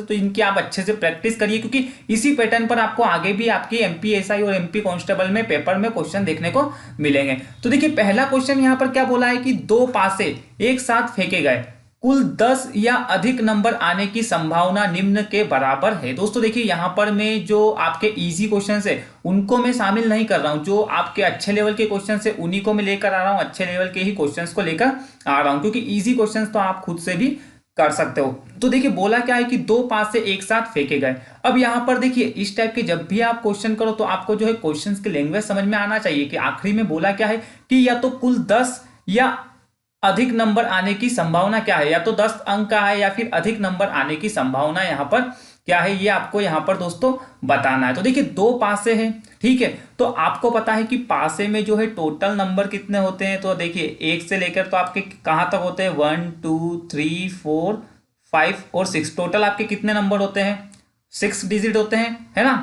तो इनकी आप अच्छे से प्रैक्टिस करिए, क्योंकि इसी पैटर्न पर आपको आगे भी आपकी एमपी एसआई और एमपी कांस्टेबल में पेपर में क्वेश्चन देखने को मिलेंगे। तो देखिए पहला क्वेश्चन यहाँ पर क्या बोला है कि दो पासे एक साथ फेंके गए, कुल 10 या अधिक नंबर आने की संभावना निम्न के बराबर है। दोस्तों देखिए यहाँ पर मैं जो आपके इजी क्वेश्चंस है उनको मैं शामिल नहीं कर रहा हूँ, जो आपके अच्छे लेवल के क्वेश्चंस है उन्हीं को मैं लेकर आ रहा हूँ, अच्छे लेवल के ही क्वेश्चंस को लेकर आ रहा हूँ, क्योंकि इजी क्वेश्चंस तो आप खुद से भी कर सकते हो। तो देखिए बोला क्या है कि दो पासे एक साथ फेंके गए। अब यहाँ पर देखिए इस टाइप के जब भी आप क्वेश्चन करो तो आपको जो है क्वेश्चंस की लैंग्वेज समझ में आना चाहिए कि आखिरी में बोला क्या है कि या तो कुल 10 या अधिक नंबर आने की संभावना क्या है, या तो 10 अंक का है या फिर अधिक नंबर आने की संभावना यहाँ पर क्या है, ये आपको यहाँ पर दोस्तों बताना है। तो देखिए दो पासे हैं, ठीक है, तो आपको पता है कि पासे में जो है टोटल नंबर कितने होते हैं। तो देखिए एक से लेकर तो आपके कहाँ तक होते हैं 1 2 3 4 5 और 6, टोटल आपके कितने नंबर होते हैं 6 डिजिट होते हैं, है ना।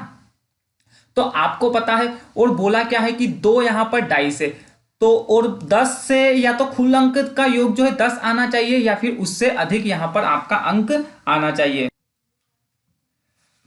तो आपको पता है और बोला क्या है कि दो यहाँ पर डाइस है, तो और 10 से या तो कुल अंक का योग जो है 10 आना चाहिए या फिर उससे अधिक यहाँ पर आपका अंक आना चाहिए।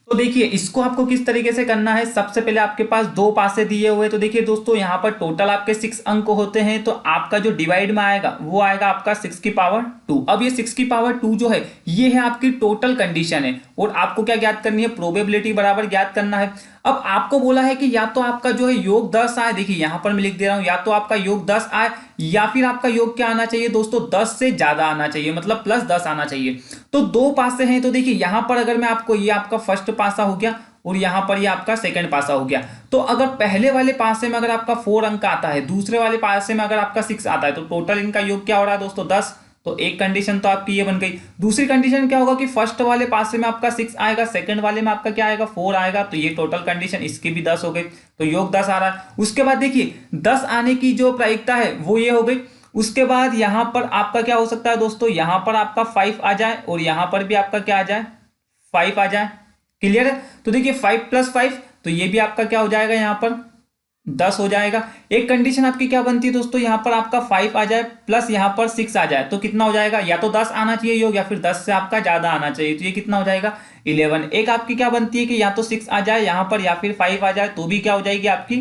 तो देखिए इसको आपको किस तरीके से करना है, सबसे पहले आपके पास दो पासे दिए हुए, तो देखिए दोस्तों यहाँ पर टोटल आपके 6 अंक होते हैं, तो आपका जो डिवाइड में आएगा वो आएगा आपका 6 की पावर 2। अब ये 6 की पावर 2 जो है ये है आपकी टोटल कंडीशन है, और आपको क्या ज्ञात करनी है, प्रोबेबिलिटी बराबर ज्ञात करना है। अब आपको बोला है कि या तो आपका जो है योग 10 आए, देखिए यहां पर मैं लिख दे रहा हूं, या तो आपका योग 10 आए या फिर आपका योग क्या आना चाहिए दोस्तों 10 से ज्यादा आना चाहिए, मतलब प्लस 10 आना चाहिए। तो दो पासे हैं, तो देखिए यहां पर अगर मैं आपको, ये आपका फर्स्ट पासा हो गया और यहां पर ये आपका सेकंड पासा हो गया, तो अगर पहले वाले पासे में अगर आपका 4 अंक आता है, दूसरे वाले पासे में अगर आपका 6 आता है, तो टोटल इनका योग क्या हो रहा है दोस्तों 10। तो एक कंडीशन तो आपकी ये बन गई। दूसरी कंडीशन क्या होगा कि फर्स्ट वाले पासे में आपका 6 आएगा, सेकंड वाले में आपका क्या आएगा 4 आएगा, तो ये टोटल कंडीशन इसकी भी 10 हो गई, तो योग 10 आ रहा है। उसके बाद देखिए 10 आने की जो प्रायिकता है वो ये हो गई। उसके बाद यहां पर आपका क्या हो सकता है दोस्तों, यहां पर आपका 5 आ जाए और यहां पर भी आपका क्या आ जाए 5 आ जाए, क्लियर है। तो देखिए 5 + 5 तो ये भी आपका क्या हो जाएगा यहां पर 10 हो जाएगा। एक कंडीशन आपकी क्या बनती है दोस्तों, यहां पर आपका 5 आ जाए प्लस यहां पर 6 आ जाए, तो कितना हो जाएगा, या तो 10 आना चाहिए योग या फिर 10 से आपका ज्यादा आना चाहिए, तो ये कितना हो जाएगा 11। एक आपकी क्या बनती है कि या तो 6 आ जाए यहां पर या फिर 5 आ जाए, तो भी क्या हो जाएगी आपकी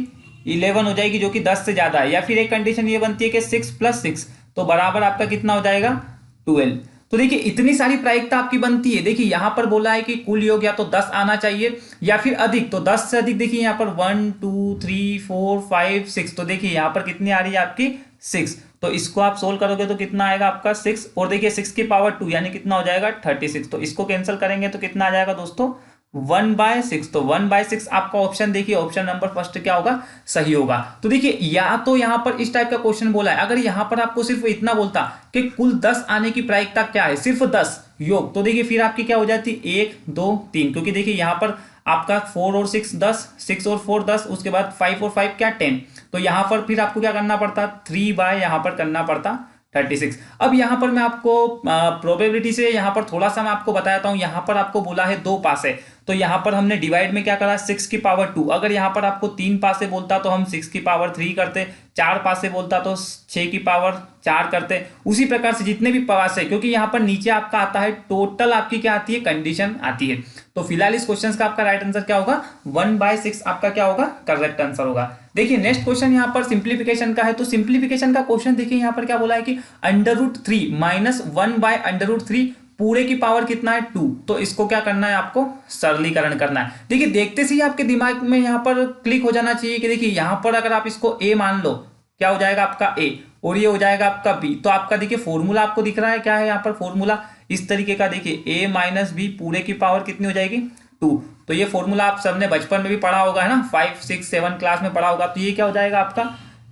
11 हो जाएगी, जो कि 10 से ज्यादा है। या फिर एक कंडीशन ये बनती है कि 6 + 6 तो बराबर आपका कितना हो जाएगा 12। तो देखिए इतनी सारी प्रायिकता आपकी बनती है। देखिए यहां पर बोला है कि कुल योग या तो 10 आना चाहिए या फिर अधिक, तो 10 से अधिक देखिए यहां पर 1 2 3 4 5 6, तो देखिए यहां पर कितनी आ रही है आपकी 6, तो इसको आप सोल्व करोगे तो कितना आएगा आपका 6, और देखिए 6 की पावर 2 यानी कितना हो जाएगा 36, तो इसको कैंसिल करेंगे तो कितना आ जाएगा दोस्तों 1/6। तो 1/6 आपका ऑप्शन, देखिए ऑप्शन नंबर फर्स्ट क्या होगा सही होगा। तो देखिए या तो यहां पर इस टाइप का क्वेश्चन बोला है, अगर यहां पर आपको सिर्फ इतना बोलता कि कुल 10 आने की प्रायिकता क्या है, सिर्फ 10 योग, तो देखिए फिर आपकी क्या हो जाती 1 2 3, क्योंकि देखिए यहां पर आपका 4 और 6 10, 6 और 4 10, उसके बाद 5 और 5 क्या 10, तो यहां पर फिर आपको क्या करना पड़ता 3 बाय यहां पर करना पड़ता 36। अब यहां पर मैं आपको प्रोबेबिलिटी से यहां पर थोड़ा सा मैं आपको बताता हूं। यहां पर आपको बोला है दो पासे, तो यहां पर हमने डिवाइड में क्या करा 6 की पावर 2। अगर यहां पर आपको 3 पासे बोलता तो हम 6 की पावर 3 करते, 4 पासे बोलता तो 6 की पावर 4 करते। उसी प्रकार से जितने भी पासे, क्योंकि यहां पर नीचे आपका आता है टोटल आपकी क्या आती है कंडीशन आती है। तो फिलहाल इस क्वेश्चन का आपका राइट आंसर क्या होगा 1/6 आपका क्या होगा करेक्ट आंसर होगा। देखिए नेक्स्ट क्वेश्चन यहाँ पर सिंप्लीफिकेशन का है, तो सिंप्लीफिकेशन का क्वेश्चन देखिए यहाँ पर क्या बोला है कि √3 - 1/√3 पूरे की पावर कितना है 2, तो इसको क्या करना है आपको सरलीकरण करना है। देखिए देखते से ही आपके दिमाग में यहाँ पर क्लिक हो जाना चाहिए कि देखिए यहाँ पर अगर आप इसको a मान लो क्या हो जाएगा आपका a और ये हो जाएगा आपका b, तो आपका देखिए फॉर्मूला आपको दिख रहा है क्या है यहाँ पर फॉर्मूला इस तरीके का, देखिए a - b पूरे की पावर कितनी हो जाएगी 2। तो ये फॉर्मूला आप सबने बचपन में भी पढ़ा होगा है ना, 5 6 7 क्लास में पढ़ा होगा। तो ये क्या हो जाएगा आपका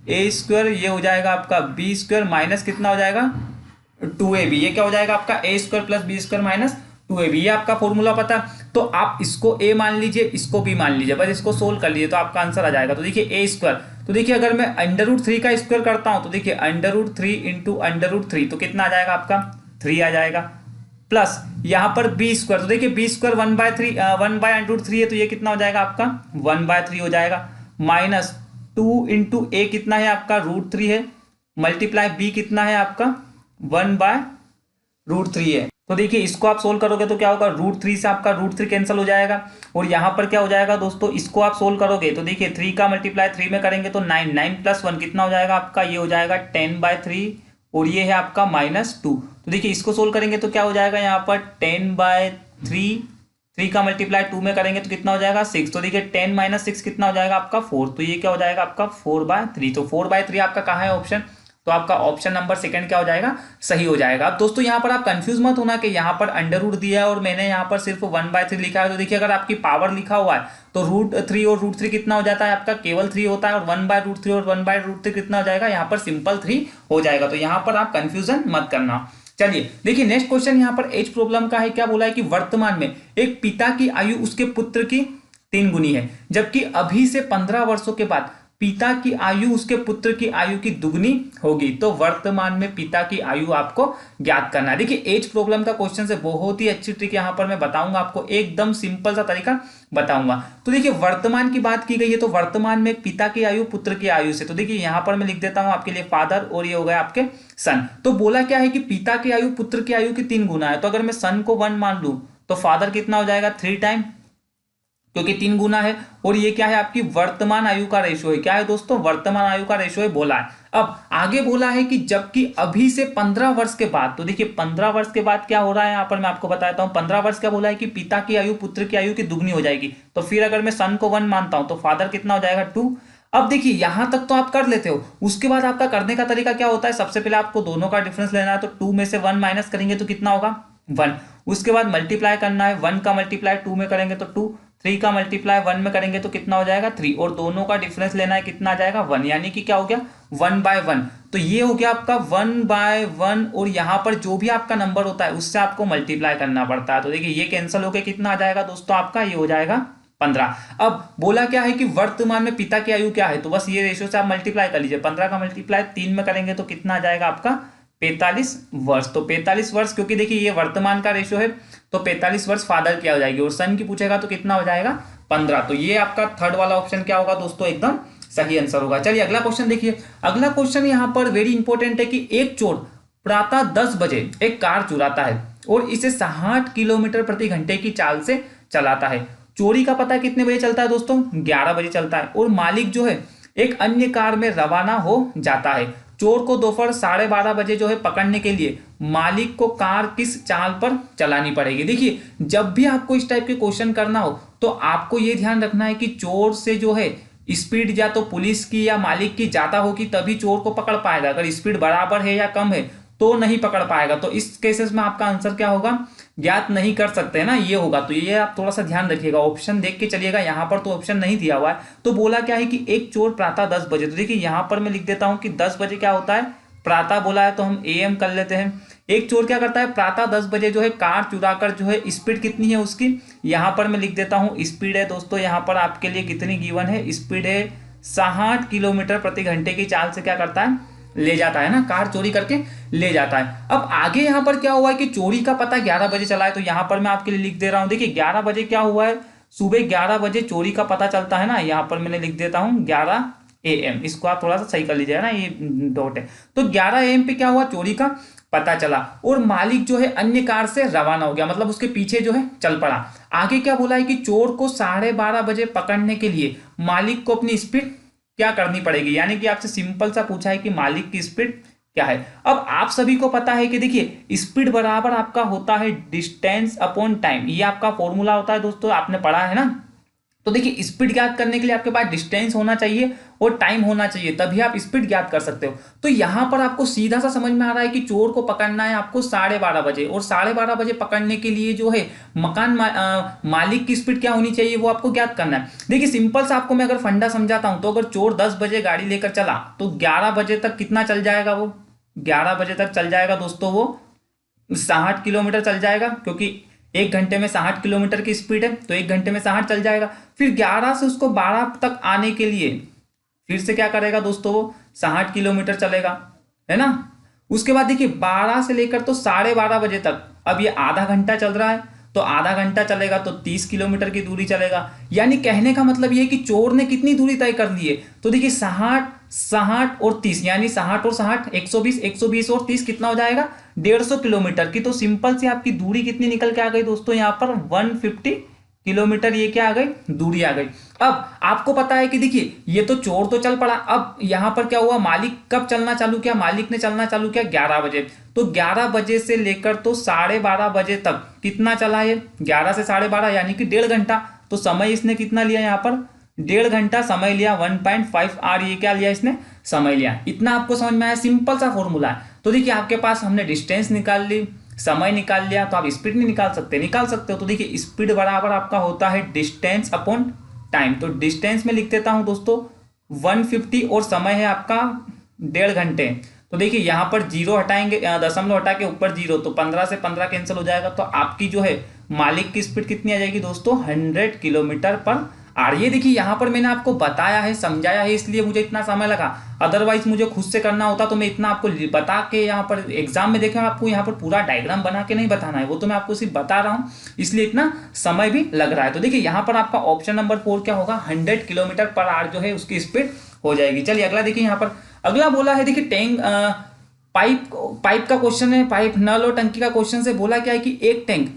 a², ये हो जाएगा आपका b² माइनस कितना हो जाएगा 2ab, ये क्या हो जाएगा आपका a² + b² - 2ab, ये आपका फॉर्मूला पता। तो आप इसको a मान लीजिए, इसको b मान लीजिए, बस इसको सोल्व कर लीजिए तो आपका आंसर आ जाएगा। तो देखिए a², तो देखिए अगर मैं √3 का स्क्वायर करता हूं तो देखिए √3 × √3 तो कितना आ जाएगा आपका 3 आ जाएगा, प्लस यहां पर b², तो देखिए b² 1/3 है, तो ये कितना हो जाएगा आपका 1/3 हो जाएगा, माइनस 2 × a कितना है आपका √3 है, मल्टीप्लाई b कितना है आपका 1/√3 है। तो देखिए इसको आप सोल्व करोगे तो क्या होगा, √3 से आपका √3 कैंसिल हो जाएगा और यहाँ पर क्या हो जाएगा दोस्तों, इसको आप सोल्व करोगे तो देखिए 3 का मल्टीप्लाई 3 में करेंगे तो 9, 9 + 1 कितना हो जाएगा आपका, ये हो जाएगा 10/3 और ये है आपका -2। तो देखिए इसको सोल्व करेंगे तो क्या हो जाएगा यहाँ पर 10/3, 3 का मल्टीप्लाई 2 में करेंगे तो कितना हो जाएगा 6। तो देखिए 10 - 6 कितना हो जाएगा आपका 4। तो ये क्या हो जाएगा आपका 4/3। तो 4/3 आपका कहाँ है ऑप्शन, तो आपका ऑप्शन नंबर सेकंड क्या हो जाएगा, सही हो जाएगा। अब दोस्तों यहाँ पर आप कंफ्यूज मत होना कि यहाँ पर अंडर रूट दिया है और मैंने यहाँ पर सिर्फ 1/3 लिखा है। तो देखिए अगर आपकी पावर लिखा हुआ है तो √3 और √3 कितना हो जाता है आपका, केवल 3 होता है और 1/√3 और 1/√3 कितना हो जाएगा, यहाँ पर सिंपल 3 हो जाएगा। तो यहाँ पर आप कंफ्यूजन मत करना। चलिए देखिए नेक्स्ट क्वेश्चन यहाँ पर एज प्रॉब्लम का है। क्या बोला है कि वर्तमान में एक पिता की आयु उसके पुत्र की 3 गुनी है, जबकि अभी से 15 वर्षों के बाद पिता की आयु उसके पुत्र की आयु की दुगनी होगी। तो वर्तमान में पिता की आयु आपको ज्ञात करना है। देखिए एज प्रॉब्लम का क्वेश्चन से बहुत ही अच्छी ट्रिक यहाँ पर मैं बताऊंगा आपको, एकदम सिंपल सा तरीका बताऊंगा। तो देखिए वर्तमान की बात की गई है तो वर्तमान में पिता की आयु पुत्र की आयु से, तो देखिए यहाँ पर मैं लिख देता हूं आपके लिए फादर और ये हो गया आपके सन। तो बोला क्या है कि पिता की आयु पुत्र की आयु की 3 गुना है। तो अगर मैं सन को 1 मान लूं तो फादर कितना हो जाएगा 3 टाइम, क्योंकि 3 गुना है। और ये क्या है आपकी वर्तमान आयु का रेशो है। क्या है दोस्तों, वर्तमान आयु का रेशो है बोला है। अब आगे बोला है कि जबकि अभी से 15 वर्ष के बाद, तो देखिए 15 वर्ष के बाद क्या हो रहा है यहाँ पर मैं आपको बताता हूँ। 15 वर्ष क्या बोला है कि पिता की आयु पुत्र की आयु की दुगनी हो जाएगी। तो फिर अगर मैं सन को 1 मानता हूं तो फादर कितना हो जाएगा 2। अब देखिए यहां तक तो आप कर लेते हो, उसके बाद आपका करने का तरीका क्या होता है, सबसे पहले आपको दोनों का डिफरेंस लेना है। तो 2 में से 1 माइनस करेंगे तो कितना होगा 1। उसके बाद मल्टीप्लाई करना है, 1 का मल्टीप्लाई 2 में करेंगे तो 2, 3 का मल्टीप्लाई 1 में करेंगे तो कितना हो जाएगा 3 और दोनों का डिफरेंस लेना है, कितना आ जाएगा 1, यानी कि क्या हो गया 1/1। तो ये हो गया आपका 1/1 और यहाँ पर जो भी आपका नंबर होता है उससे आपको मल्टीप्लाई करना पड़ता है। तो देखिए ये कैंसिल होकर कितना आ जाएगा दोस्तों आपका, ये हो जाएगा 15। अब बोला क्या है कि वर्तमान में पिता की आयु क्या है, तो बस ये रेशियो से आप मल्टीप्लाई कर लीजिए। 15 का मल्टीप्लाई 3 में करेंगे तो कितना आ जाएगा आपका 45 वर्ष। तो 45 वर्ष, क्योंकि देखिए ये वर्तमान का रेशियो है तो 45 वर्ष फादर की हो जाएगी और सन की पूछेगा तो कितना हो जाएगा 15। तो ये आपका थर्ड वाला ऑप्शन क्या होगा दोस्तों, एकदम सही आंसर होगा। चलिए अगला क्वेश्चन देखिए। अगला क्वेश्चन यहाँ पर वेरी इंपॉर्टेंट है कि एक चोर प्रातः 10 बजे एक कार चुराता है और इसे 60 किलोमीटर प्रति घंटे की चाल से चलाता है। चोरी का पता कितने बजे चलता है दोस्तों, 11 बजे चलता है और मालिक जो है एक अन्य कार में रवाना हो जाता है। चोर को दोपहर 12:30 बजे जो है पकड़ने के लिए मालिक को कार किस चाल पर चलानी पड़ेगी। देखिए जब भी आपको इस टाइप के क्वेश्चन करना हो तो आपको ये ध्यान रखना है कि चोर से जो है स्पीड या तो पुलिस की या मालिक की ज्यादा होगी तभी चोर को पकड़ पाएगा, अगर स्पीड बराबर है या कम है तो नहीं पकड़ पाएगा। तो इस केसेस में आपका आंसर क्या होगा, ज्ञात नहीं कर सकते हैं ना, ये होगा। तो ये आप थोड़ा सा ध्यान रखिएगा, ऑप्शन देख के चलिएगा। यहाँ पर तो ऑप्शन नहीं दिया हुआ है। तो बोला क्या है कि एक चोर प्रातः 10 बजे, तो देखिए यहाँ पर मैं लिख देता हूँ कि 10 बजे क्या होता है, प्रातः बोला है तो हम AM कर लेते हैं। एक चोर क्या करता है प्रातः 10 बजे जो है कार चुरा कर जो है, स्पीड कितनी है उसकी, यहाँ पर मैं लिख देता हूँ स्पीड है दोस्तों, यहाँ पर आपके लिए कितनी गिवन है, स्पीड है 60 किलोमीटर प्रति घंटे की चाल से क्या करता है, ले जाता है ना, कार चोरी करके ले जाता है। अब आगे यहाँ पर क्या हुआ है कि चोरी का पता 11 बजे चला है। तो यहाँ पर मैं आपके लिए लिख दे रहा हूँ, देखिए 11 बजे क्या हुआ है, सुबह 11 बजे चोरी का पता चलता है ना। यहाँ पर मैंने लिख देता हूँ 11 AM, इसको आप थोड़ा सा सही कर लीजिएगा ना, ये डॉट है। तो 11 AM पे क्या हुआ, चोरी का पता चला और मालिक जो है अन्य कार से रवाना हो गया, मतलब उसके पीछे जो है चल पड़ा। आगे क्या बोला है कि चोर को 12:30 बजे पकड़ने के लिए मालिक को अपनी स्पीड क्या करनी पड़ेगी, यानी कि आपसे सिंपल सा पूछा है कि मालिक की स्पीड क्या है। अब आप सभी को पता है कि देखिए स्पीड बराबर आपका होता है डिस्टेंस अपॉन टाइम, ये आपका फॉर्मूला होता है दोस्तों, आपने पढ़ा है ना। तो देखिए स्पीड ज्ञात करने के लिए आपके पास डिस्टेंस होना चाहिए और टाइम होना चाहिए, तभी आप स्पीड ज्ञात कर सकते हो। तो यहां पर आपको सीधा सा समझ में आ रहा है कि चोर को पकड़ना है आपको 12:30 बजे, और 12:30 बजे पकड़ने के लिए जो है मालिक की स्पीड क्या होनी चाहिए वो आपको ज्ञात करना है। देखिए सिंपल सा आपको मैं अगर फंडा समझाता हूं तो अगर चोर 10 बजे गाड़ी लेकर चला तो 11 बजे तक कितना चल जाएगा, वो 11 बजे तक चल जाएगा दोस्तों, वो 60 किलोमीटर चल जाएगा, क्योंकि 1 घंटे में 60 किलोमीटर की स्पीड है तो 1 घंटे में 60 चल जाएगा। फिर 11 से उसको 12 तक आने के लिए फिर से क्या करेगा दोस्तों, वो 60 किलोमीटर चलेगा, है ना। उसके बाद देखिए 12 से लेकर तो 12:30 बजे तक, अब ये आधा घंटा चल रहा है तो आधा घंटा चलेगा तो 30 किलोमीटर की दूरी चलेगा। यानी कहने का मतलब ये है कि चोर ने कितनी दूरी तय कर ली है, तो देखिए 60 और 30 यानी 60 और 60 120, 120 और 30 कितना हो जाएगा 150 किलोमीटर की। तो सिंपल से आपकी दूरी कितनी निकल के आ गई दोस्तों, यहाँ पर 150 किलोमीटर ये क्या आ गई दूरी आ गई। अब आपको पता है कि देखिए ये तो चोर तो चल पड़ा, अब यहां पर क्या हुआ, मालिक कब चलना चालू किया, मालिक ने चलना चालू किया 11 बजे। तो 11 बजे से लेकर तो 12:30 बजे तक कितना चला ये, 11 से 12:30 यानी कि 1.5 घंटा। तो समय इसने कितना लिया, यहाँ पर 1.5 घंटा समय लिया, 1.5 आवर ये क्या लिया इसने समय लिया। इतना आपको समझ में आया, सिंपल सा फॉर्मूला है। तो देखिए आपके पास हमने डिस्टेंस निकाल ली, समय निकाल लिया, तो आप स्पीड नहीं निकाल सकते, निकाल सकते हो। तो देखिए स्पीड बराबर आपका होता है डिस्टेंस अपॉन टाइम। तो डिस्टेंस में लिख देता हूं दोस्तों 150 और समय है आपका 1.5 घंटे। तो देखिए यहाँ पर जीरो हटाएंगे, दशमलव हटा के ऊपर जीरो, तो 15 से 15 कैंसिल हो जाएगा। तो आपकी जो है मालिक की स्पीड कितनी आ जाएगी दोस्तों 100 किलोमीटर पर आवर। ये देखिए यहाँ पर मैंने आपको बताया है, समझाया है, इसलिए मुझे इतना समय लगा। अदरवाइज मुझे खुद से करना होता तो मैं इतना आपको बता के यहाँ पर एग्जाम में देखें आपको यहाँ पर पूरा डायग्राम बना के नहीं बताना है, वो तो मैं आपको सिर्फ बता रहा हूँ, इसलिए इतना समय भी लग रहा है। तो देखिए यहाँ पर आपका ऑप्शन नंबर 4 क्या होगा, 100 किलोमीटर पर आवर जो है उसकी स्पीड हो जाएगी। चलिए अगला देखिए, यहाँ पर अगला बोला है, देखिए टैंक पाइप का क्वेश्चन है, पाइप नल और टंकी का क्वेश्चन से बोला क्या है कि एक टैंक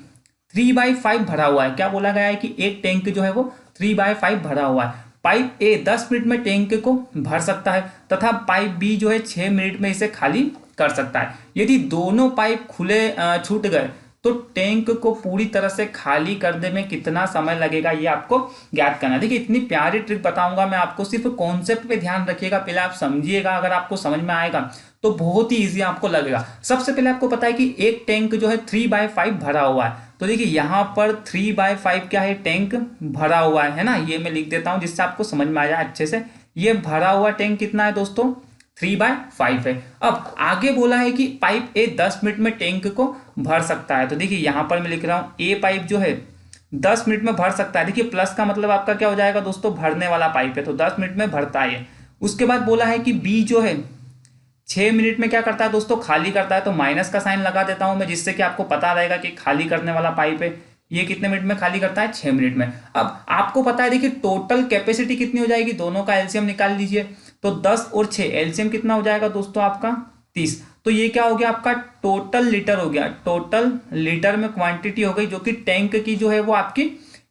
3/5 भरा हुआ है। क्या बोला गया है कि एक टैंक जो है वो 3/5 भरा हुआ है। पाइप ए 10 मिनट में टैंक को भर सकता है तथा पाइप बी जो है 6 मिनट में इसे खाली कर सकता है। यदि दोनों पाइप खुले छूट गए तो टैंक को पूरी तरह से खाली करने में कितना समय लगेगा, ये आपको ज्ञात करना है। देखिए इतनी प्यारी ट्रिक बताऊंगा मैं आपको, सिर्फ कॉन्सेप्ट पे ध्यान रखिएगा, पहले आप समझिएगा, अगर आपको समझ में आएगा तो बहुत ही इजी आपको लगेगा। सबसे पहले आपको पता है कि एक टैंक जो है 3/5 भरा हुआ है। तो देखिए यहाँ पर 3/5 क्या है, टैंक भरा हुआ है ना, ये मैं लिख देता हूं जिससे आपको समझ में आ जाए अच्छे से। ये भरा हुआ टैंक कितना है दोस्तों 3/5 है। अब आगे बोला है कि पाइप ए 10 मिनट में टैंक को भर सकता है। तो देखिए यहाँ पर मैं लिख रहा हूँ ए पाइप जो है 10 मिनट में भर सकता है। देखिए प्लस का मतलब आपका क्या हो जाएगा दोस्तों, भरने वाला पाइप है, तो 10 मिनट में भरता है। उसके बाद बोला है कि बी जो है 6 मिनट में क्या करता है दोस्तों, खाली करता है। तो माइनस का साइन लगा देता हूं मैं, जिससे कि आपको पता रहेगा कि खाली करने वाला पाइप है, ये कितने मिनट में खाली करता है 6 मिनट में। अब आपको पता है देखिए टोटल कैपेसिटी कितनी हो जाएगी, दोनों का एलसीएम निकाल लीजिए। तो 10 और 6 एलसीएम कितना हो जाएगा दोस्तों आपका 30। तो ये क्या हो गया आपका टोटल लीटर हो गया, टोटल लीटर में क्वांटिटी हो गई, जो कि टैंक की जो है वो आपकी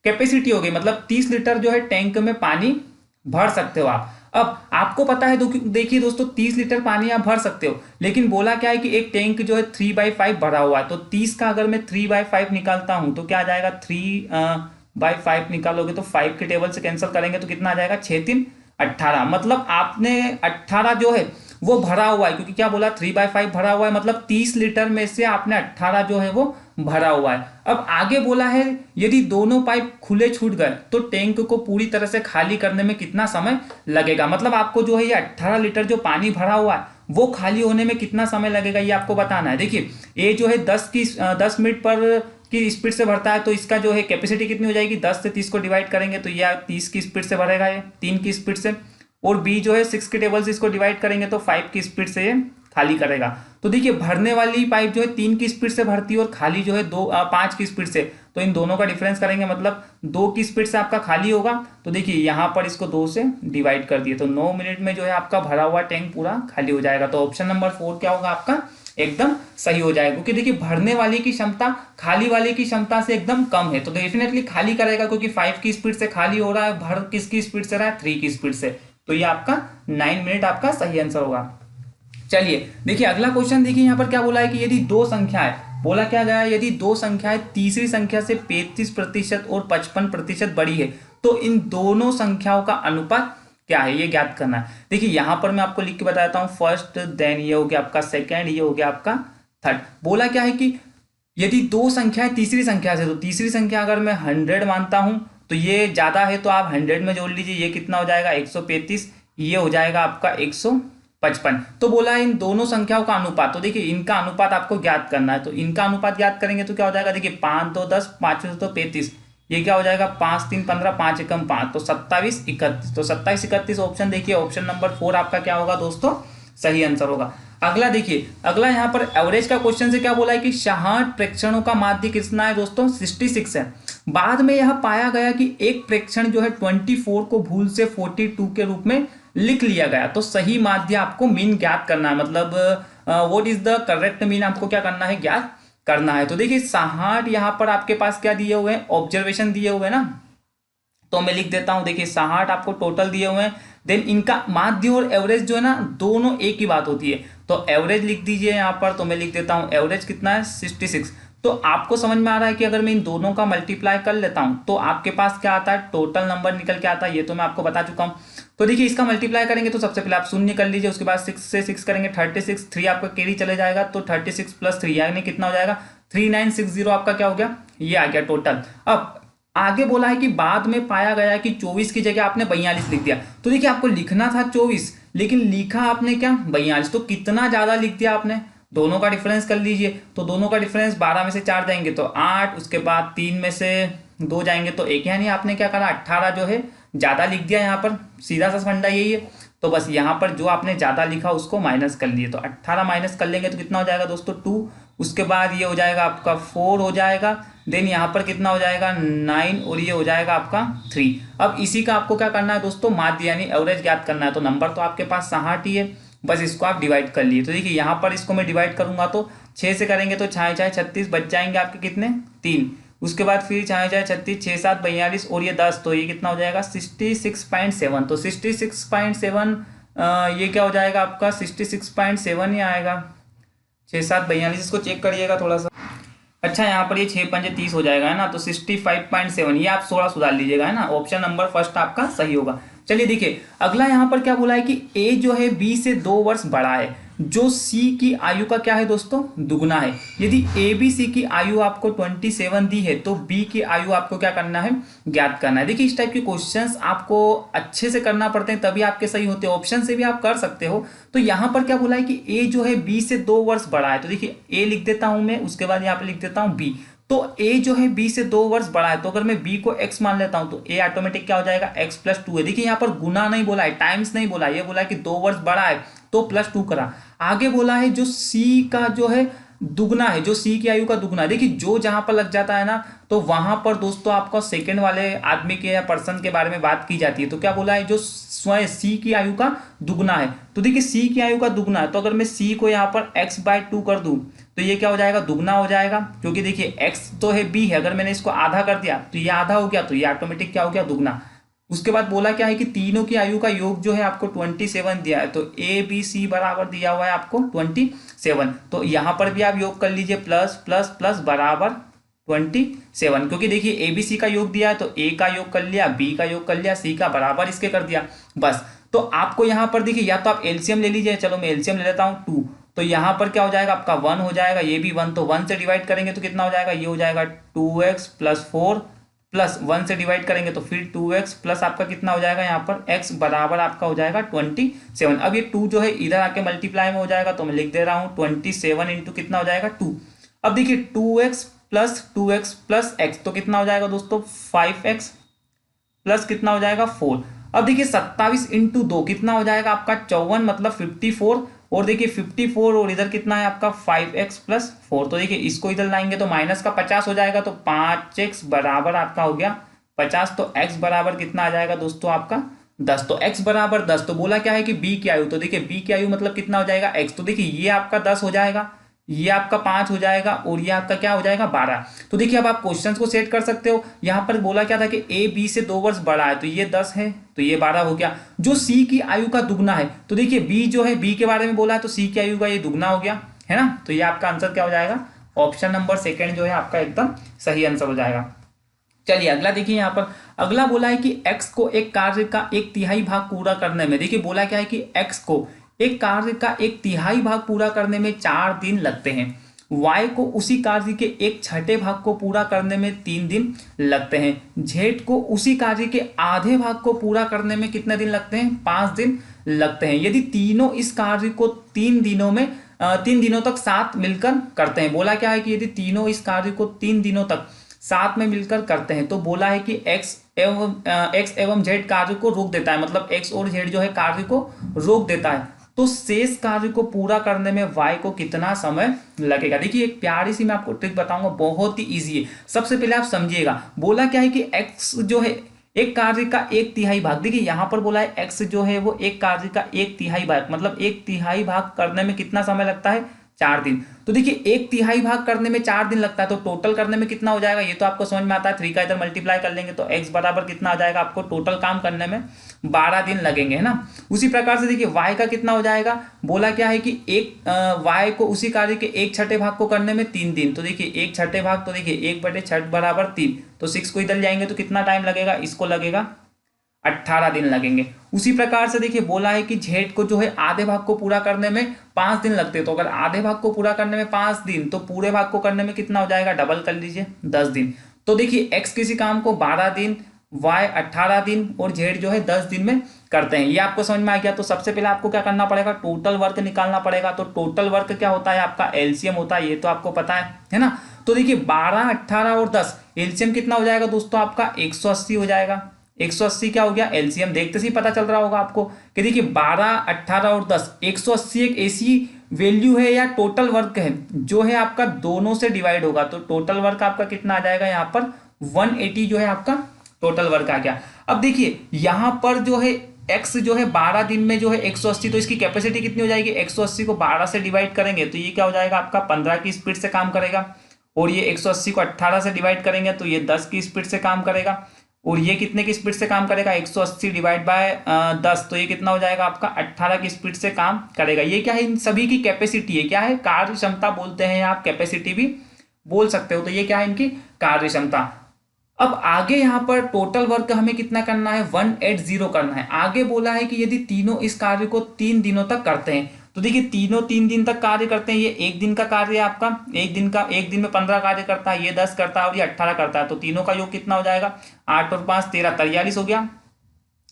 कैपेसिटी हो गई। मतलब 30 लीटर जो है टैंक में पानी भर सकते हो आप। अब आपको पता है देखिए दोस्तों 30 लीटर पानी आप भर सकते हो, लेकिन बोला क्या है कि एक टैंक जो है 3/5 भरा हुआ है। तो 30 का अगर मैं 3/5 निकालता हूं तो क्या आ जाएगा, 3/5 निकालोगे तो 5 के टेबल से कैंसिल करेंगे तो कितना आ जाएगा, 6×3 18। मतलब आपने 18 जो है वो भरा हुआ है, क्योंकि क्या बोला 3/5 भरा हुआ है, मतलब 30 लीटर में से आपने 18 जो है वो भरा हुआ है। अब आगे बोला है यदि दोनों पाइप खुले छूट गए तो टैंक को पूरी तरह से खाली करने में कितना समय लगेगा। मतलब आपको जो है ये 18 लीटर जो पानी भरा हुआ है वो खाली होने में कितना समय लगेगा, ये आपको बताना है। देखिए ये जो है 10 मिनट पर की स्पीड से भरता है, तो इसका जो है कैपेसिटी कितनी हो जाएगी, 10 से 30 को डिवाइड करेंगे तो यह 30 की स्पीड से भरेगा, ये 3 की स्पीड से। और बी जो है 6 के टेबल से इसको डिवाइड करेंगे तो 5 की स्पीड से ये खाली करेगा। तो देखिए भरने वाली पाइप जो है 3 की स्पीड से भरती है और खाली जो है 5 की स्पीड से। तो इन दोनों का डिफरेंस करेंगे, मतलब 2 की स्पीड से आपका खाली होगा। तो देखिए यहाँ पर इसको 2 से डिवाइड कर दिए तो 9 मिनट में जो है आपका भरा हुआ टैंक पूरा खाली हो जाएगा। तो ऑप्शन नंबर 4 क्या होगा आपका एकदम सही हो जाएगा, क्योंकि देखिए भरने वाले की क्षमता खाली वाले की क्षमता से एकदम कम है, तो डेफिनेटली खाली करेगा, क्योंकि 5 की स्पीड से खाली हो रहा है, भर किसकी स्पीड से रहा है 3 की स्पीड से। तो ये आपका 9 मिनट आपका सही आंसर होगा। चलिए देखिए अगला क्वेश्चन, देखिए यहाँ पर क्या बोला है कि यदि दो संख्याएं, बोला क्या गया है, यदि दो संख्याएं तीसरी संख्या से 35% और 55% बड़ी है तो इन दोनों संख्याओं का अनुपात क्या है, ये ज्ञात करना है। देखिए यहाँ पर मैं आपको लिख के बताता हूँ, फर्स्ट, देन ये हो गया आपका सेकेंड, ये हो गया आपका थर्ड। बोला क्या है कि यदि दो संख्याएं तीसरी संख्या से, तो तीसरी संख्या अगर मैं 100 मानता हूं तो ये ज्यादा है तो आप 100 में जोड़ लीजिए, ये कितना हो जाएगा 135, ये हो जाएगा आपका 155। तो बोला है इन दोनों संख्याओं का अनुपात, तो देखिए इनका अनुपात आपको ज्ञात करना है। तो इनका अनुपात ज्ञात करेंगे तो क्या हो जाएगा, देखिए 5 2 10, 5 2 35, ये क्या हो जाएगा 5 3 15, 5 एकम 5, तो 27 31। तो 27 31 ऑप्शन देखिए, ऑप्शन नंबर 4 आपका क्या होगा दोस्तों सही आंसर होगा। अगला देखिए, अगला यहाँ पर एवरेज का क्वेश्चन से क्या बोला है कि 60 प्रेक्षणों का माध्य कितना है दोस्तों, 66 है। बाद में यह पाया गया कि एक प्रेक्षण जो है 24 को भूल से 42 के रूप में लिख लिया गया। तो सही माध्य आपको मीन ज्ञात करना है, मतलब what is the correct mean आपको क्या करना है, ज्ञात करना है। तो देखिए 60 यहाँ पर आपके पास क्या दिए हुए हैं, ऑब्जर्वेशन दिए हुए हैं ना, तो मैं लिख देता हूं। देखिए 60 आपको टोटल दिए हुए हैं, देन इनका माध्य और एवरेज जो है ना दोनों एक ही बात होती है, तो एवरेज लिख दीजिए यहाँ पर। तो मैं लिख देता हूँ एवरेज कितना है 66। तो आपको समझ में आ रहा है कि अगर मैं इन दोनों का मल्टीप्लाई कर लेता हूँ तो आपके पास क्या आता है, टोटल नंबर निकल के आता है, ये तो मैं आपको बता चुका हूँ। तो देखिए इसका मल्टीप्लाई करेंगे तो सबसे पहले आप शून्य कर लीजिए, उसके बाद 6 से 6 करेंगे 36, 3 आपका कैरी चले जाएगा, तो 36 + 3 यानी कितना हो जाएगा 3960 आपका क्या हो गया, ये आ गया टोटल। अब आगे बोला है कि बाद में पाया गया कि 24 की जगह आपने 42 लिख दिया। तो देखिए आपको लिखना था 24 लेकिन लिखा आपने क्या 42, तो कितना ज्यादा लिख दिया आपने, दोनों का डिफरेंस कर लीजिए। तो दोनों का डिफरेंस 12 में से 4 जाएंगे तो 8, उसके बाद 3 में से 2 जाएंगे तो 1, यानी आपने क्या करा 18 जो है ज्यादा लिख दिया यहाँ पर, सीधा सा फंडा यही है। तो बस यहाँ पर जो आपने ज्यादा लिखा उसको माइनस कर लिए, तो 18 माइनस कर लेंगे तो कितना हो जाएगा दोस्तों 2, उसके बाद ये हो जाएगा आपका 4 हो जाएगा, देन यहाँ पर कितना हो जाएगा 9 और ये हो जाएगा आपका 3। अब इसी का आपको क्या करना है दोस्तों, माध्य यानी एवरेज ज्ञात करना है। तो नंबर तो आपके पास 60 ही है, बस इसको आप डिवाइड कर लिए। तो देखिए यहाँ पर इसको मैं डिवाइड करूंगा तो 6 से करेंगे तो 6 6 36 बच जाएंगे आपके कितने 3, उसके बाद फिर 6 6 36 6 7 42 और ये 10, तो ये कितना हो जाएगा 66.7। तो 66.7 ये क्या हो जाएगा आपका 66.7 ही आएगा। 6 7 42 इसको चेक करिएगा थोड़ा सा। अच्छा यहाँ पर ये 6 5 30 हो जाएगा है ना, तो 65.7 ये आप 16 सुधार लीजिएगा है ना, ऑप्शन नंबर फर्स्ट आपका सही होगा। चलिए देखिए अगला यहाँ पर क्या बोला है कि ए जो है बी से 2 वर्ष बड़ा है, जो सी की आयु का क्या है दोस्तों दुगना है। यदि ए बी सी की आयु आपको 27 दी है तो बी की आयु आपको क्या करना है, ज्ञात करना है। देखिए इस टाइप के क्वेश्चंस आपको अच्छे से करना पड़ते हैं तभी आपके सही होते हैं, ऑप्शन से भी आप कर सकते हो। तो यहाँ पर क्या बोला है कि ए जो है बी से 2 वर्ष बड़ा है, तो देखिए ए लिख देता हूं मैं, उसके बाद यहाँ पे लिख देता हूं बी। तो ए जो है बी से 2 वर्ष बड़ा है, तो अगर मैं बी को एक्स मान लेता हूं तो ए ऑटोमेटिक क्या हो जाएगा x + 2 है। देखिए यहाँ पर गुना नहीं बोला है, टाइम्स नहीं बोला है, ये बोला है कि 2 वर्ष बड़ा है तो +2 करा। आगे बोला है जो सी का जो है दुगना है, जो सी की आयु का दुगना है। देखिए जो जहां पर लग जाता है ना तो वहां पर दोस्तों आपका सेकंड वाले आदमी के या पर्सन के बारे में बात की जाती है। तो क्या बोला है जो स्वयं सी की आयु का दुगना है, तो देखिए सी की आयु का दुगना है, तो अगर मैं सी को यहाँ पर x/2 कर दूं तो ये क्या हो जाएगा दुगना हो जाएगा, क्योंकि देखिए x तो है b है, अगर मैंने इसको आधा कर दिया तो ये आधा हो गया, तो ये ऑटोमेटिक क्या हो गया दुगना। उसके बाद बोला क्या है कि तीनों की आयु का योग जो है आपको 27 दिया है, तो ए बी सी बराबर दिया हुआ है आपको 27। तो यहाँ पर भी आप योग कर लीजिए प्लस प्लस प्लस बराबर 27, क्योंकि देखिए ए बी सी का योग दिया है तो ए का योग कर लिया, बी का योग कर लिया, सी का बराबर इसके कर दिया बस। तो आपको यहाँ पर देखिए या तो आप एलसीएम ले लीजिए, चलो मैं एलसीएम ले लेता हूँ 2, तो यहाँ पर क्या हो जाएगा आपका 1 हो जाएगा, ये भी 1, तो 1 से डिवाइड करेंगे तो कितना हो जाएगा, ये हो जाएगा 2x + 4 प्लस 1 से डिवाइड करेंगे तो फिर 2x प्लस आपका कितना हो जाएगा यहाँ पर x बराबर आपका हो जाएगा 27। अब ये 2 जो है इधर आके मल्टीप्लाई में हो जाएगा, तो मैं लिख दे रहा हूँ 27 इंटू कितना हो जाएगा 2। अब देखिए 2x प्लस x तो कितना हो जाएगा दोस्तों 5x प्लस कितना हो जाएगा 4। अब देखिए 27 इंटू 2 कितना हो जाएगा आपका 54 मतलब 54, और देखिए 54 और इधर कितना है आपका 5x + 4। तो देखिए इसको इधर लाएंगे तो माइनस का 50 हो जाएगा, तो 5x बराबर आपका हो गया 50। तो x बराबर कितना आ जाएगा दोस्तों आपका 10। तो x बराबर 10, तो बोला क्या है कि b की आयु, तो देखिए b की आयु मतलब कितना हो जाएगा x, तो देखिए ये आपका 10 हो जाएगा, ये आपका 5 हो जाएगा और ये आपका क्या हो जाएगा 12। तो देखिए अब आप क्वेश्चंस को सेट कर सकते हो। यहाँ पर बोला क्या था कि ए बी से 2 वर्ष बड़ा है, तो ये 10 है तो ये 12 हो गया। जो सी की आयु का दुगना है, तो देखिए बी जो है बी के बारे में बोला है तो सी की आयु का ये दुगना हो गया है ना, तो ये आपका आंसर क्या हो जाएगा, ऑप्शन नंबर सेकेंड जो है आपका एकदम सही आंसर हो जाएगा। चलिए अगला देखिए, यहाँ पर अगला बोला है कि x को एक कार्य का 1/3 भाग पूरा करने में, देखिए बोला क्या है कि x को एक कार्य का 1/3 भाग पूरा करने में 4 दिन लगते हैं, y को उसी कार्य के 1/6 भाग को पूरा करने में 3 दिन लगते हैं, z को उसी कार्य के आधे भाग को पूरा करने में कितने दिन लगते हैं 5 दिन लगते हैं, यदि तीनों इस कार्य को 3 दिनों तक साथ मिलकर करते हैं। बोला क्या है कि यदि तीनों इस कार्य को 3 दिनों तक साथ में मिलकर करते हैं तो बोला है कि x एवं z कार्य को रोक देता है, मतलब x और z जो है कार्य को रोक देता है। तो शेष कार्य को पूरा करने में y को कितना समय लगेगा। देखिए एक प्यारी सी मैं आपको ट्रिक बताऊंगा, बहुत ही इजी है। सबसे पहले आप समझिएगा, बोला क्या है कि x जो है एक कार्य का 1/3 भाग, देखिए यहां पर बोला है x जो है वो एक कार्य का 1/3 भाग, मतलब 1/3 भाग करने में कितना समय लगता है, 4 दिन। तो देखिए 1/3 भाग करने में 4 दिन लगता है, तो टोटल करने में कितना हो जाएगा, ये तो आपको समझ में आता है। 3 का इधर मल्टीप्लाई कर लेंगे तो x बराबर कितना आ जाएगा, आपको टोटल काम करने में 12 दिन लगेंगे, है ना। उसी प्रकार से देखिए y का कितना हो जाएगा, बोला क्या है कि y को उसी कार्य के 1/6 भाग को करने में 3 दिन। तो देखिए 1/6 भाग, तो देखिए 1/6 बराबर 3, तो 6 को इधर जाएंगे तो कितना टाइम लगेगा, इसको लगेगा 18 दिन लगेंगे। उसी प्रकार से देखिए बोला है कि z को जो है आधे भाग को पूरा करने में 5 दिन लगते हैं, तो अगर आधे भाग को पूरा करने में 5 दिन, तो पूरे भाग को करने में कितना हो जाएगा, डबल कर लीजिए 10 दिन। तो देखिए x किसी काम को 12 दिन, y 18 दिन और z जो है 10 दिन में करते हैं। ये आपको समझ में आ गया। तो सबसे पहले आपको क्या करना पड़ेगा, टोटल वर्क निकालना पड़ेगा। तो टोटल वर्क क्या होता है, आपका एलसीएम होता है, ये तो आपको पता है ना। तो देखिए 12, 18 और 10 एलसीएम कितना हो जाएगा दोस्तों, आपका 180 हो जाएगा। 180 क्या हो गया, एलसीएम देखते से ही पता चल रहा होगा आपको कि देखिए 12, 18 और 10, 180 एक ऐसी वैल्यू है या टोटल वर्क है जो है आपका दोनों से डिवाइड होगा। तो टोटल वर्क आपका कितना आ जाएगा, यहाँ पर 180 जो है आपका टोटल वर्क आ गया। अब देखिए यहाँ पर जो है x जो है 12 दिन में जो है 180, तो इसकी कैपेसिटी कितनी हो जाएगी, 180 को 12 से डिवाइड करेंगे तो ये क्या हो जाएगा, आपका 15 की स्पीड से काम करेगा। और ये 180 को 18 से डिवाइड करेंगे तो ये 10 की स्पीड से काम करेगा। और ये कितने की स्पीड से काम करेगा, 180 डिवाइड बाय 10, तो ये कितना हो जाएगा, आपका 18 की स्पीड से काम करेगा। ये क्या है, इन सभी की कैपेसिटी है, क्या है, कार्य क्षमता बोलते हैं, आप कैपेसिटी भी बोल सकते हो। तो ये क्या है, इनकी कार्य क्षमता। अब आगे यहाँ पर टोटल वर्क हमें कितना करना है, 180 करना है। आगे बोला है कि यदि तीनों इस कार्य को 3 दिनों तक करते हैं, तो देखिए तीनों 3 दिन तक कार्य करते हैं। ये 1 दिन का कार्य है आपका, 1 दिन में 15 कार्य करता है, ये 10 करता है और ये 18 करता है। तो तीनों का योग कितना हो जाएगा, 8 और 5 13, 43 हो गया।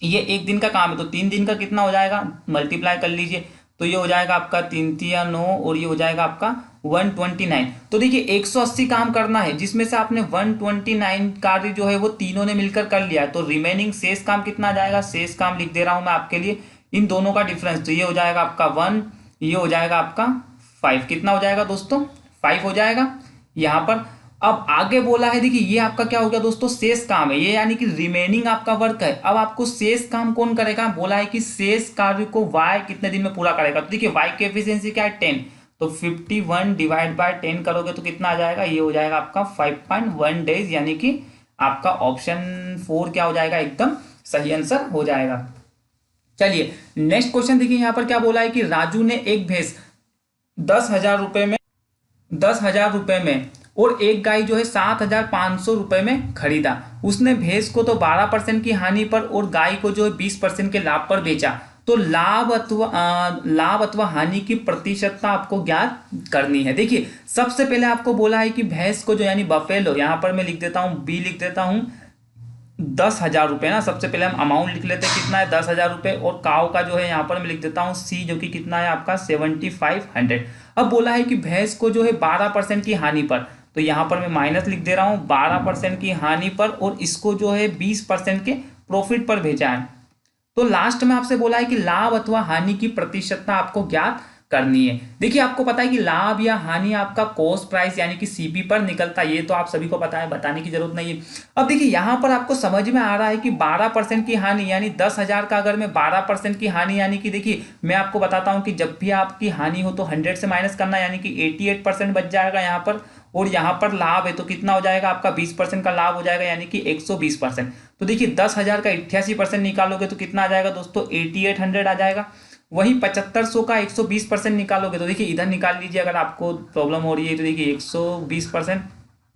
ये 1 दिन का काम है, तो 3 दिन का कितना हो जाएगा, मल्टीप्लाई कर लीजिए। तो ये हो जाएगा आपका 3 3 9 और ये हो जाएगा आपका 129। तो देखिए 180 काम करना है, जिसमें से आपने 129 कार्य जो है वो तीनों ने मिलकर कर लिया है। तो रिमेनिंग शेष काम कितना आ जाएगा, शेष काम लिख दे रहा हूं मैं आपके लिए, इन दोनों का डिफरेंस। तो ये हो जाएगा आपका 1, ये हो जाएगा आपका 5। कितना हो जाएगा दोस्तों, 5 हो जाएगा यहाँ पर। अब आगे बोला है, देखिए ये आपका क्या हो गया दोस्तों, शेष काम है ये, यानी कि रिमेनिंग आपका वर्क है। अब आपको शेष काम कौन करेगा, बोला है कि शेष कार्य को y कितने दिन में पूरा करेगा। तो देखिए y की एफिशिएंसी क्या है, 10, तो 51 डिवाइड बाय 10 करोगे तो कितना आ जाएगा, ये हो जाएगा आपका 5.1 डेज, यानी कि आपका ऑप्शन 4 क्या हो जाएगा, एकदम सही आंसर हो जाएगा। चलिए नेक्स्ट क्वेश्चन देखिए, यहाँ पर क्या बोला है कि राजू ने एक भैंस 10,000 रुपए में और एक गाय जो है 7,500 रुपए में खरीदा। उसने भैंस को तो 12% की हानि पर और गाय को जो है 20% के लाभ पर बेचा। तो लाभ अथवा हानि की प्रतिशतता आपको ज्ञात करनी है। देखिए सबसे पहले आपको बोला है कि भैंस को जो यानी बफेलो, यहाँ पर मैं लिख देता हूँ, बी लिख देता हूँ 10,000 रुपये ना। सबसे पहले हम अमाउंट लिख लेते हैं, कितना है 10,000 रुपये। और काव का जो है यहाँ पर मैं लिख देता हूँ सी, जो कि कितना है आपका 7,500। अब बोला है कि भैंस को जो है 12% की हानि पर, तो यहाँ पर मैं माइनस लिख दे रहा हूँ 12% की हानि पर, और इसको जो है 20% के प्रॉफिट पर भेजा है। तो लास्ट में आपसे बोला है कि लाभ अथवा हानि की प्रतिशतता आपको ज्ञात करनी है। देखिए आपको पता है कि लाभ या हानि आपका कॉस्ट प्राइस यानी कि सीपी पर निकलता है, ये तो आप सभी को पता है, बताने की जरूरत नहीं है। अब देखिए यहाँ पर आपको समझ में आ रहा है कि 12% की हानि यानी 10,000 का अगर मैं 12% की हानि, यानी कि देखिए मैं आपको बताता हूँ कि जब भी आपकी हानि हो तो 100 से माइनस करना, यानी कि 88% बच जाएगा यहाँ पर। और यहाँ पर लाभ है तो कितना हो जाएगा आपका 20% का लाभ हो जाएगा, यानी कि 120%। तो देखिए 10,000 का 88% निकालोगे तो कितना आ जाएगा दोस्तों, 8800 आ जाएगा। वही 7500 का 120% निकालोगे तो देखिए इधर निकाल लीजिए, अगर आपको प्रॉब्लम हो रही है तो देखिए 120%।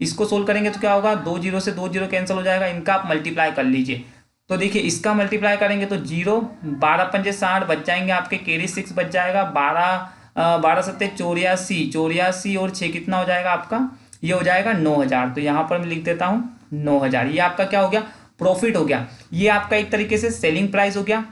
इसको सोल्व करेंगे तो क्या होगा, 2 0 से 2 0 कैंसिल हो जाएगा, इनका आप मल्टीप्लाई कर लीजिए। तो देखिए इसका मल्टीप्लाई करेंगे तो 0, 12 पंजे 60 बच जाएंगे आपके, कैरी 6 बच जाएगा, 12 सत्ते 84 और 6 कितना हो जाएगा आपका, ये हो जाएगा 9,000। तो यहाँ पर मैं लिख देता हूँ 9,000। ये आपका क्या हो गया, प्रॉफिट हो गया। ये आपका एक तरीके से सेलिंग प्राइस हो गया,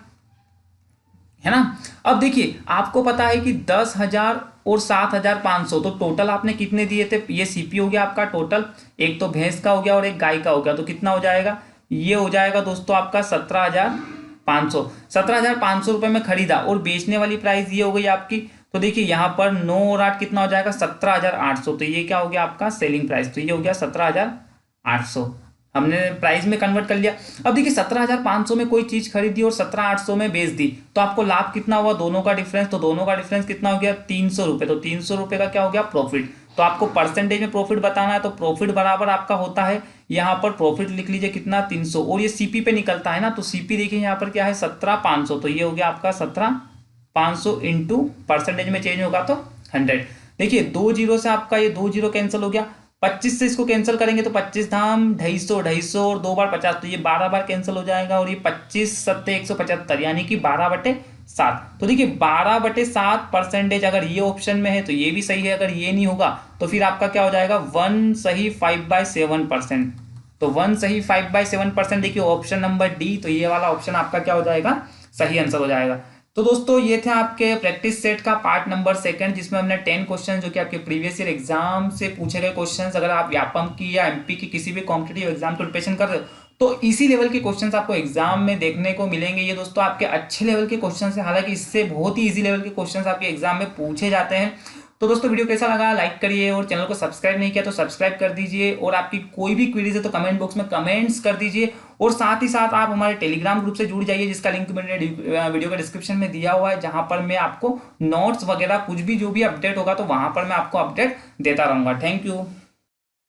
है ना। अब देखिए आपको पता है कि 10,000 और 7,500, तो टोटल आपने कितने दिए थे, ये सीपी हो गया आपका टोटल। एक तो भैंस का हो गया और एक गाय का हो गया, तो कितना हो जाएगा, ये हो जाएगा दोस्तों आपका 17,500, 17,500 रुपये में खरीदा और बेचने वाली प्राइस ये हो गई आपकी। तो देखिए यहाँ पर 9 और 8 कितना हो जाएगा 17,800। तो ये क्या हो गया आपका सेलिंग प्राइस, तो ये हो गया 17,800, हमने प्राइस में कन्वर्ट कर लिया। अब देखिए 17,500 में कोई चीज खरीदी और 17,800 में बेच दी, तो आपको लाभ कितना हुआ दोनों का डिफरेंस, तो दोनों का डिफरेंस कितना हो गया 300 रुपये। तो 300 रुपये का क्या हो गया प्रॉफिट। तो आपको परसेंटेज में प्रॉफिट बताना है, तो प्रॉफिट बराबर आपका होता है यहाँ पर प्रॉफिट लिख लीजिए कितना 300, और ये सीपी पे निकलता है ना, तो सीपी देखिए यहाँ पर क्या है 17,500, तो ये हो गया आपका 17,500 इंटू परसेंटेज में चेंज होगा तो 100। देखिए 2 जीरो से आपका ये 2 जीरो कैंसिल हो गया, 25 से इसको कैंसिल करेंगे तो 25 धाम 250, 250 और 2 बार 50, तो ये 12 बार कैंसिल हो जाएगा, और ये 25 सत्ते 175 यानी कि 12/7। तो देखिए 12/7 परसेंटेज अगर ये ऑप्शन में है तो ये भी सही है, अगर ये नहीं होगा तो फिर आपका क्या हो जाएगा 1 सही 5/7%। तो 1 सही 5/7%, देखिए ऑप्शन नंबर डी, तो ये वाला ऑप्शन आपका क्या हो जाएगा सही आंसर हो जाएगा। तो दोस्तों ये थे आपके प्रैक्टिस सेट का पार्ट नंबर 2, जिसमें हमने 10 क्वेश्चन जो कि आपके प्रीवियस ईयर एग्जाम से पूछे गए क्वेश्चंस, अगर आप व्यापम की या एमपी की किसी भी कॉम्पिटिटिव एग्जाम को प्रिपरेशन कर रहे हो तो इसी लेवल के क्वेश्चंस आपको एग्जाम में देखने को मिलेंगे। ये दोस्तों आपके अच्छे लेवल के क्वेश्चंस है, हालांकि इससे बहुत ही इजी लेवल के क्वेश्चंस आपके एग्जाम में पूछे जाते हैं। तो दोस्तों वीडियो कैसा लगा लाइक करिए, और चैनल को सब्सक्राइब नहीं किया तो सब्सक्राइब कर दीजिए, और आपकी कोई भी क्वेरीज है तो कमेंट बॉक्स में कमेंट्स कर दीजिए, और साथ ही साथ आप हमारे टेलीग्राम ग्रुप से जुड़ जाइए जिसका लिंक मैंने वीडियो के डिस्क्रिप्शन में दिया हुआ है, जहां पर मैं आपको नोट्स वगैरह कुछ भी जो भी अपडेट होगा तो वहां पर मैं आपको अपडेट देता रहूंगा। Thank you.